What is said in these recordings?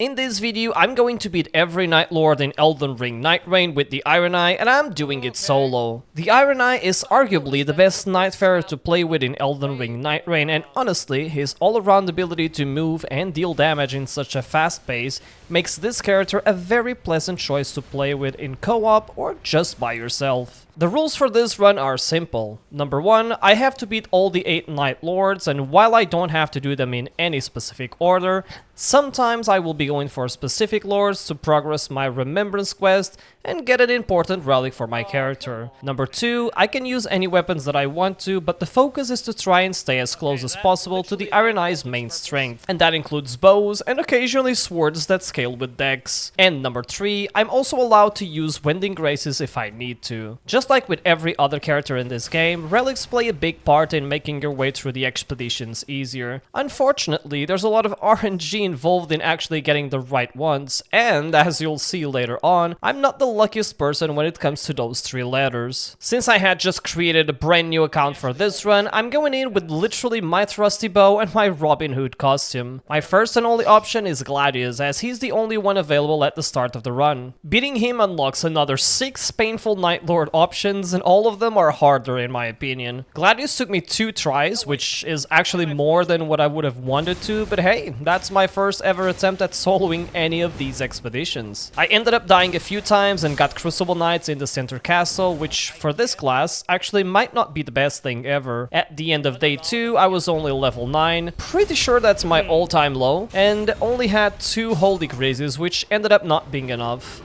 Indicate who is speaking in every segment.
Speaker 1: In this video, I'm going to beat every Nightlord in Elden Ring Nightreign with the Ironeye, and I'm doing it solo. The Ironeye is arguably the best Nightfarer to play with in Elden Ring Nightreign, and honestly, his all-around ability to move and deal damage in such a fast pace makes this character a very pleasant choice to play with in co-op or just by yourself. The rules for this run are simple. Number 1, I have to beat all the 8 Nightlords, and while I don't have to do them in any specific order, sometimes I will be going for specific lords to progress my remembrance quest and get an important relic for my character. Number 2, I can use any weapons that I want to, but the focus is to try and stay as close as possible to the Ironeye's main strength, and that includes bows and occasionally swords that scale with dex. And number 3, I'm also allowed to use Wending Graces if I need to. Just like with every other character in this game, relics play a big part in making your way through the expeditions easier. Unfortunately, there's a lot of RNG involved in actually getting the right ones, and as you'll see later on, I'm not the luckiest person when it comes to those 3 letters. Since I had just created a brand new account for this run, I'm going in with literally my trusty bow and my Robin Hood costume. My first and only option is Gladius, as he's the only one available at the start of the run. Beating him unlocks another 6 painful Nightlord options, and all of them are harder in my opinion. Gladius took me 2 tries, which is actually more than what I would have wanted to, but hey, that's my first ever attempt at soloing any of these expeditions. I ended up dying a few times and got Crucible Knights in the center castle, which for this class actually might not be the best thing ever. At the end of day 2, I was only level 9, pretty sure that's my all-time low, and only had 2 Holy Graces, which ended up not being enough.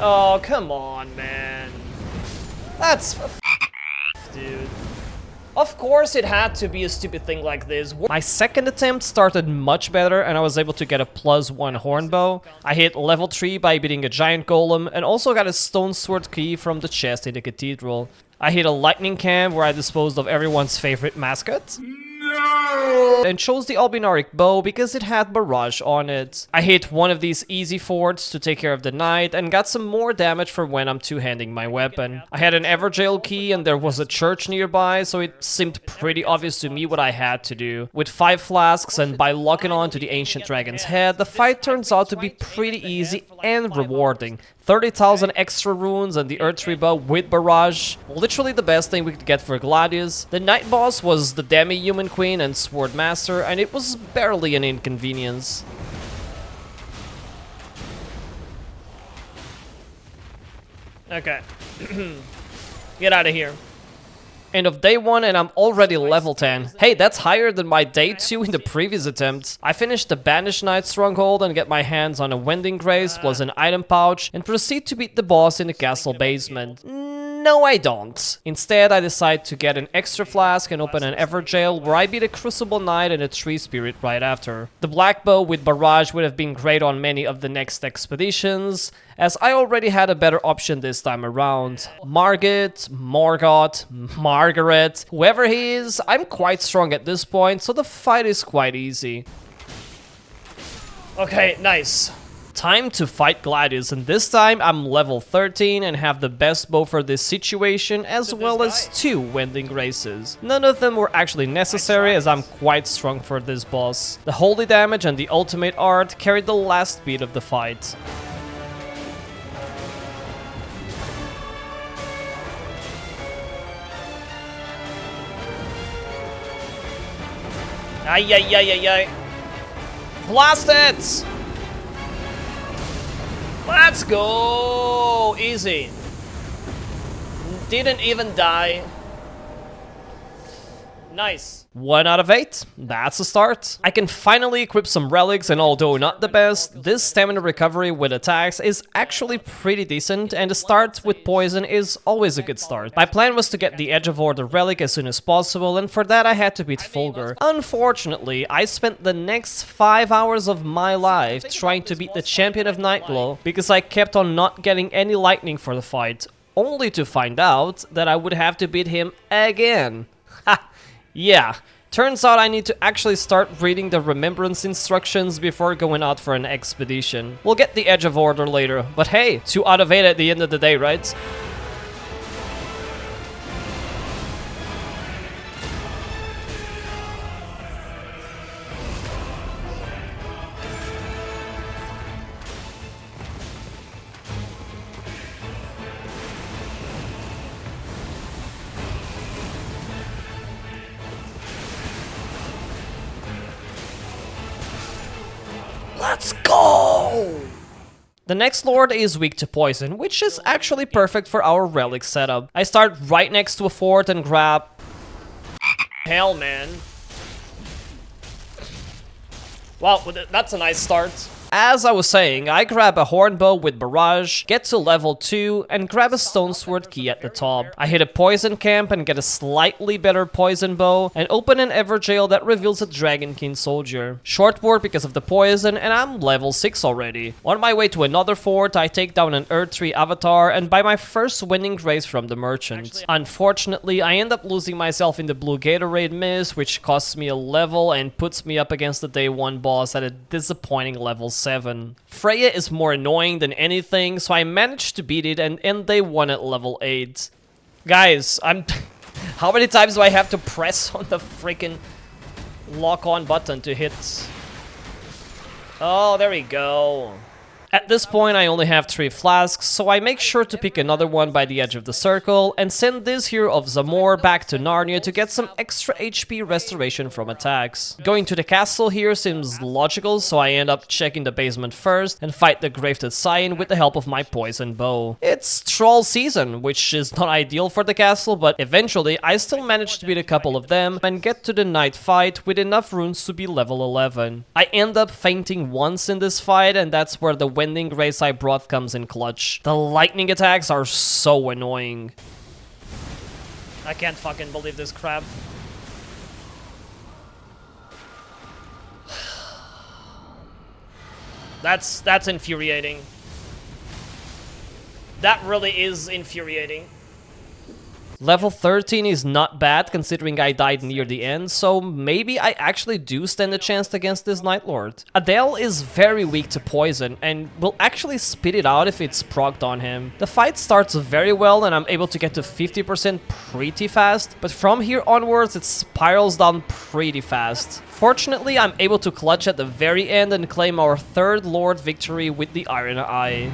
Speaker 1: Oh, come on, man. That's dude. Of course it had to be a stupid thing like this. My second attempt started much better and I was able to get a +1 hornbow. I hit level 3 by beating a giant golem and also got a stone sword key from the chest in the cathedral. I hit a lightning camp where I disposed of everyone's favorite mascot. And chose the Albinaric bow because it had barrage on it. I hit one of these easy forts to take care of the knight and got some more damage for when I'm two-handing my weapon. I had an Everjail key and there was a church nearby, so it seemed pretty obvious to me what I had to do. With 5 flasks and by locking on to the ancient dragon's head, the fight turns out to be pretty easy and rewarding. 30,000 extra runes and the Earth bow with barrage. Literally the best thing we could get for Gladius. The night boss was the demi-human queen and sword master, and it was barely an inconvenience. Okay. Get out of here. End of day 1 and I'm already level 10. Hey, that's higher than my day 2 in the previous attempt. I finished the Banished Knight stronghold and get my hands on a Wending Grace plus an item pouch and proceed to beat the boss in the castle basement. No, I don't. Instead, I decide to get an extra flask and open an Everjail where I beat a Crucible Knight and a Tree Spirit right after. The black bow with barrage would have been great on many of the next expeditions, as I already had a better option this time around. Margit, Margaret, whoever he is, I'm quite strong at this point, so the fight is quite easy. Okay, nice. Time to fight Gladius, and this time I'm level 13 and have the best bow for this situation, as well as 2 Wending Graces. None of them were actually necessary, as I'm quite strong for this boss. The holy damage and the ultimate art carried the last beat of the fight. Ay, ay, ay, ay, ay. Blast it! Let's go! Easy. Didn't even die. Nice. 1 out of 8. That's a start. I can finally equip some relics, and although not the best, this stamina recovery with attacks is actually pretty decent, and the start with poison is always a good start. My plan was to get the Edge of Order relic as soon as possible, and for that I had to beat Fulgur. Unfortunately, I spent the next 5 hours of my life trying to beat the Champion of Nightglow because I kept on not getting any lightning for the fight, only to find out that I would have to beat him again. Ha! Yeah, turns out I need to actually start reading the remembrance instructions before going out for an expedition. We'll get the Edge of Order later, but hey, 2 out of 8 at the end of the day, right? Let's go! The next lord is weak to poison, which is actually perfect for our relic setup. I start right next to a fort and grab... Hell, man. Wow, that's a nice start. As I was saying, I grab a horn bow with barrage, get to level 2, and grab a stone sword key at the top. I hit a poison camp and get a slightly better poison bow, and open an Everjail that reveals a Dragonkin soldier. Short ward because of the poison, and I'm level 6 already. On my way to another fort, I take down an Earth 3 avatar and buy my first winning grace from the merchant. Unfortunately, I end up losing myself in the blue Gatorade miss, which costs me a level and puts me up against the day 1 boss at a disappointing level 7. Freya is more annoying than anything, so I managed to beat it and end day 1 at level 8. Guys, how many times do I have to press on the freaking lock-on button to hit? Oh, there we go. At this point, I only have 3 flasks, so I make sure to pick another one by the edge of the circle and send this here of Zamor back to Narnia to get some extra HP restoration from attacks. Going to the castle here seems logical, so I end up checking the basement first and fight the Grafted Scion with the help of my poison bow. It's troll season, which is not ideal for the castle, but eventually I still manage to beat a couple of them and get to the night fight with enough runes to be level 11. I end up fainting once in this fight, and that's where the Wending Grace I brought comes in clutch. The lightning attacks are so annoying. I can't fucking believe this crap. That's infuriating. That really is infuriating. Level 13 is not bad considering I died near the end, so maybe I actually do stand a chance against this Nightlord. Adele is very weak to poison and will actually spit it out if it's procced on him. The fight starts very well and I'm able to get to 50% pretty fast, but from here onwards it spirals down pretty fast. Fortunately, I'm able to clutch at the very end and claim our 3rd Lord victory with the Ironeye.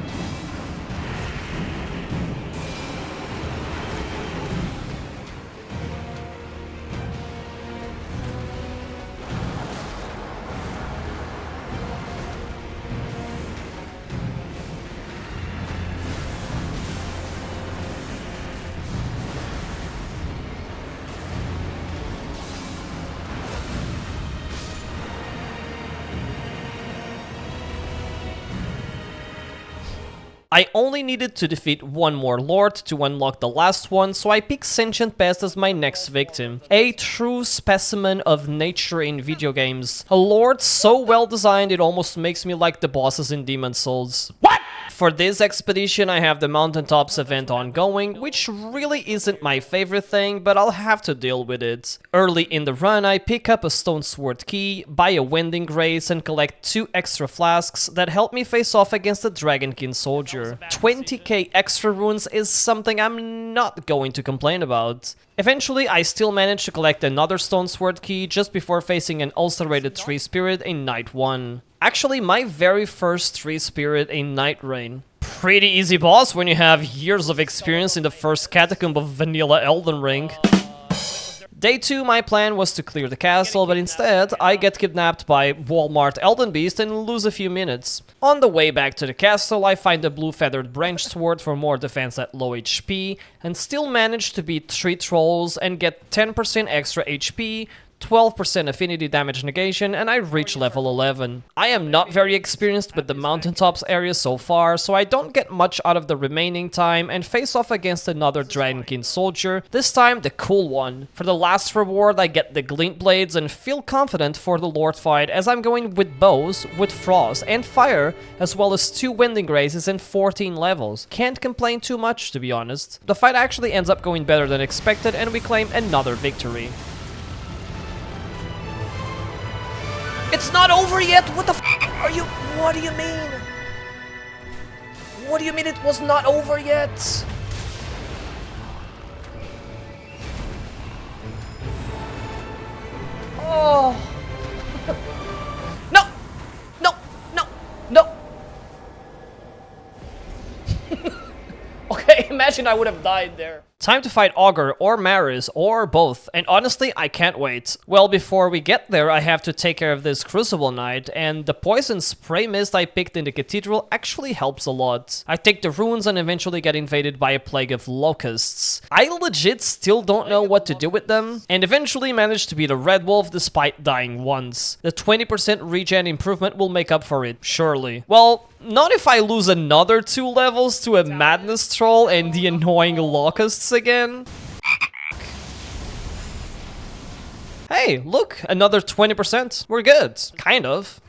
Speaker 1: I only needed to defeat one more Lord to unlock the last one, so I picked Sentient Pest as my next victim. A true specimen of nature in video games. A Lord so well designed it almost makes me like the bosses in Demon Souls. What? For this expedition I have the Mountaintops event ongoing, which really isn't my favorite thing, but I'll have to deal with it. Early in the run I pick up a Stone Sword key, buy a Wending Grace and collect 2 extra flasks that help me face off against the Dragonkin soldier. 20k extra runes is something I'm not going to complain about. Eventually, I still managed to collect another Stone Sword key just before facing an ulcerated Tree Spirit in Night 1. Actually, my very first Tree Spirit in Nightreign. Pretty easy boss when you have years of experience in the first catacomb of vanilla Elden Ring. Day 2, my plan was to clear the castle, but instead, I get kidnapped by Walmart Elden Beast and lose a few minutes. On the way back to the castle, I find a blue feathered branch sword for more defense at low HP, and still manage to beat 3 trolls and get 10% extra HP, 12% affinity damage negation, and I reach level 11. I am not very experienced with the Mountaintops area so far, so I don't get much out of the remaining time and face off against another Dragonkin soldier, this time the cool one. For the last reward I get the Glint Blades and feel confident for the Lord fight as I'm going with bows, with frost and fire, as well as 2 Wending Graces and 14 levels. Can't complain too much, to be honest. The fight actually ends up going better than expected and we claim another victory. It's not over yet! What the f are you? What do you mean? What do you mean it was not over yet? Oh! No! No! No! No! Okay, imagine I would have died there. Time to fight Augur or Maris or both, and honestly, I can't wait. Well, before we get there, I have to take care of this Crucible Knight, and the poison spray mist I picked in the cathedral actually helps a lot. I take the runes and eventually get invaded by a plague of locusts. I legit still don't know what to do with them, and eventually manage to beat a red wolf despite dying once. The 20% regen improvement will make up for it, surely. Well, not if I lose another 2 levels to a madness troll and the annoying locusts again. Hey, look, another 20%. We're good. Kind of.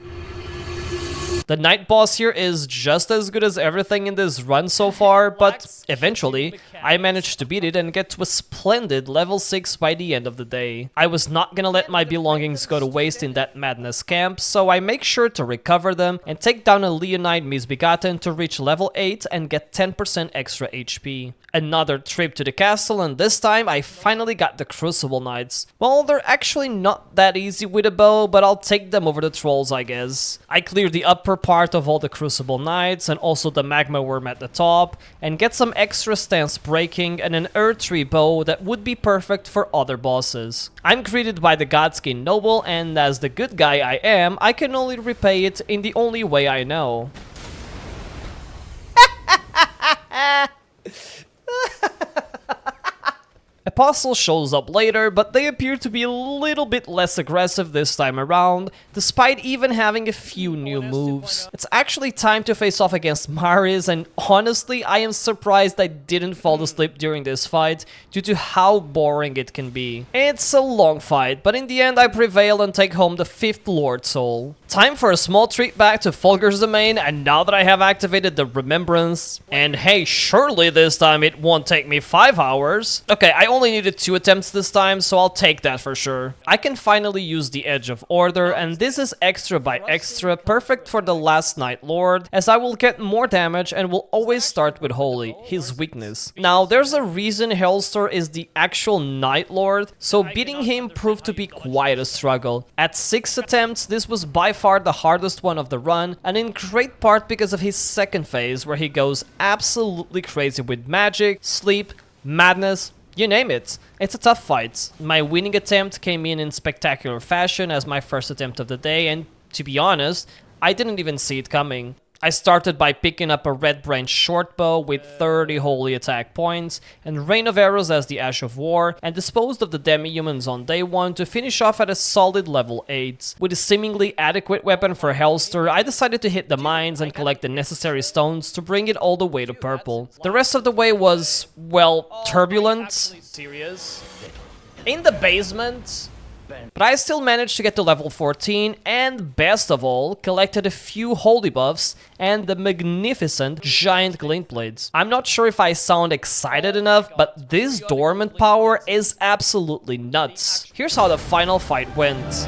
Speaker 1: The night boss here is just as good as everything in this run so far, but eventually, I managed to beat it and get to a splendid level 6 by the end of the day. I was not gonna let my belongings go to waste in that madness camp, so I make sure to recover them and take down a Leonide Misbegotten to reach level 8 and get 10% extra HP. Another trip to the castle, and this time I finally got the Crucible Knights. Well, they're actually not that easy with a bow, but I'll take them over the trolls, I guess. I cleared the upper part of all the Crucible Knights and also the Magma Worm at the top, and get some extra stance breaking and an Earth Tree bow that would be perfect for other bosses. I'm greeted by the Godskin Noble, and as the good guy I am, I can only repay it in the only way I know. Apostle shows up later, but they appear to be a little bit less aggressive this time around, despite even having a few new moves. It's actually time to face off against Maris, and honestly, I am surprised I didn't fall asleep during this fight, due to how boring it can be. It's a long fight, but in the end I prevail and take home the 5th Lord Soul. Time for a small trip back to Fulgur's domain, and now that I have activated the Remembrance, and hey, surely this time it won't take me 5 hours. Okay, I only needed 2 attempts this time, so I'll take that for sure. I can finally use the Edge of Order, and this is extra by extra, perfect for the last Nightlord, as I will get more damage and will always start with Holy, his weakness. Now, there's a reason Hellster is the actual Nightlord, so beating him proved to be quite a struggle. At 6 attempts, this was by far the hardest one of the run, and in great part because of his second phase, where he goes absolutely crazy with magic, sleep, madness, you name it. It's a tough fight. My winning attempt came in spectacular fashion as my first attempt of the day, and to be honest, I didn't even see it coming. I started by picking up a red branch shortbow with 30 holy attack points and rain of arrows as the Ash of War, and disposed of the demi-humans on day 1 to finish off at a solid level 8. With a seemingly adequate weapon for Hellster, I decided to hit the mines and collect the necessary stones to bring it all the way to purple. The rest of the way was, well, turbulent. Serious. In the basement. But I still managed to get to level 14, and best of all, collected a few holy buffs and the magnificent giant glint blades. I'm not sure if I sound excited enough, but this dormant power is absolutely nuts. Here's how the final fight went.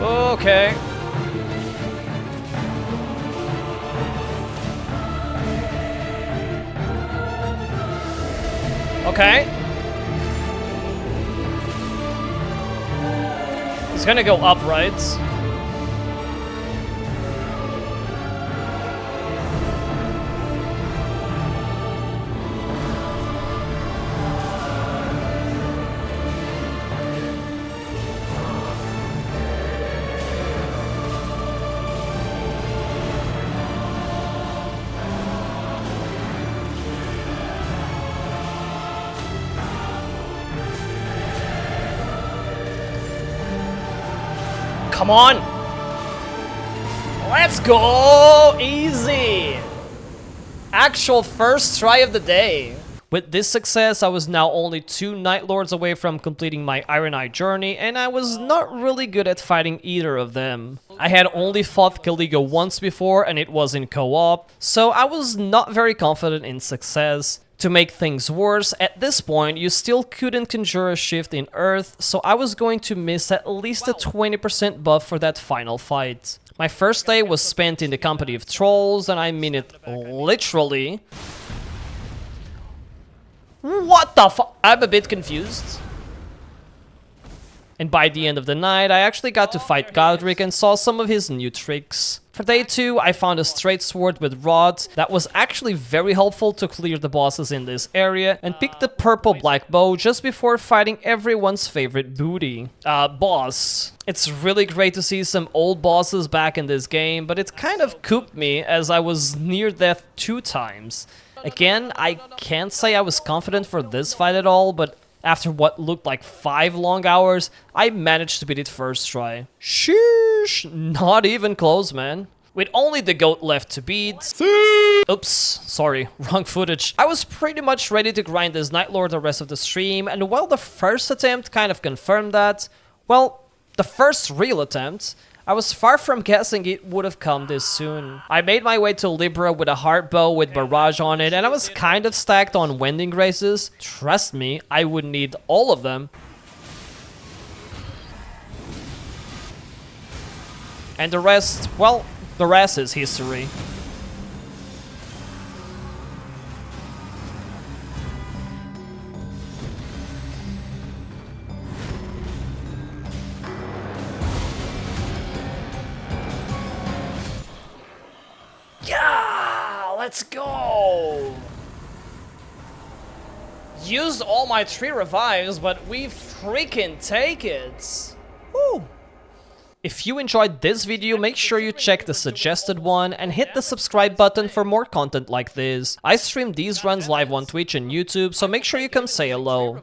Speaker 1: Okay. Okay. It's gonna go up, right? Come on! Let's go! Easy! Actual first try of the day. With this success, I was now only 2 Nightlords away from completing my Ironeye journey, and I was not really good at fighting either of them. I had only fought Caligo once before, and it was in co-op, so I was not very confident in success. To make things worse, at this point, you still couldn't conjure a shift in Earth, so I was going to miss at least a 20% buff for that final fight. My first day was spent in the company of trolls, and I mean it literally. What the fu- I'm a bit confused. And by the end of the night, I actually got to fight Godric and saw some of his new tricks. For day 2, I found a straight sword with rods that was actually very helpful to clear the bosses in this area, and picked the purple black bow just before fighting everyone's favorite booty. Boss. It's really great to see some old bosses back in this game, but it kind of cooped me as I was near death 2 times. Again, I can't say I was confident for this fight at all, but after what looked like 5 long hours, I managed to beat it first try. Sheesh, not even close, man. With only the goat left to beat... Oops, sorry, wrong footage. I was pretty much ready to grind this Nightlord the rest of the stream, and while the first attempt kind of confirmed that, well, the first real attempt, I was far from guessing it would have come this soon. I made my way to Libra with a hard bow with barrage on it, and I was kind of stacked on wending graces. Trust me, I would need all of them. And the rest, well, the rest is history. Yeah, let's go! Used all my 3 revives, but we freaking take it! Woo! If you enjoyed this video, make sure you check the suggested one and hit the subscribe button for more content like this. I stream these runs live on Twitch and YouTube, so make sure you come say hello.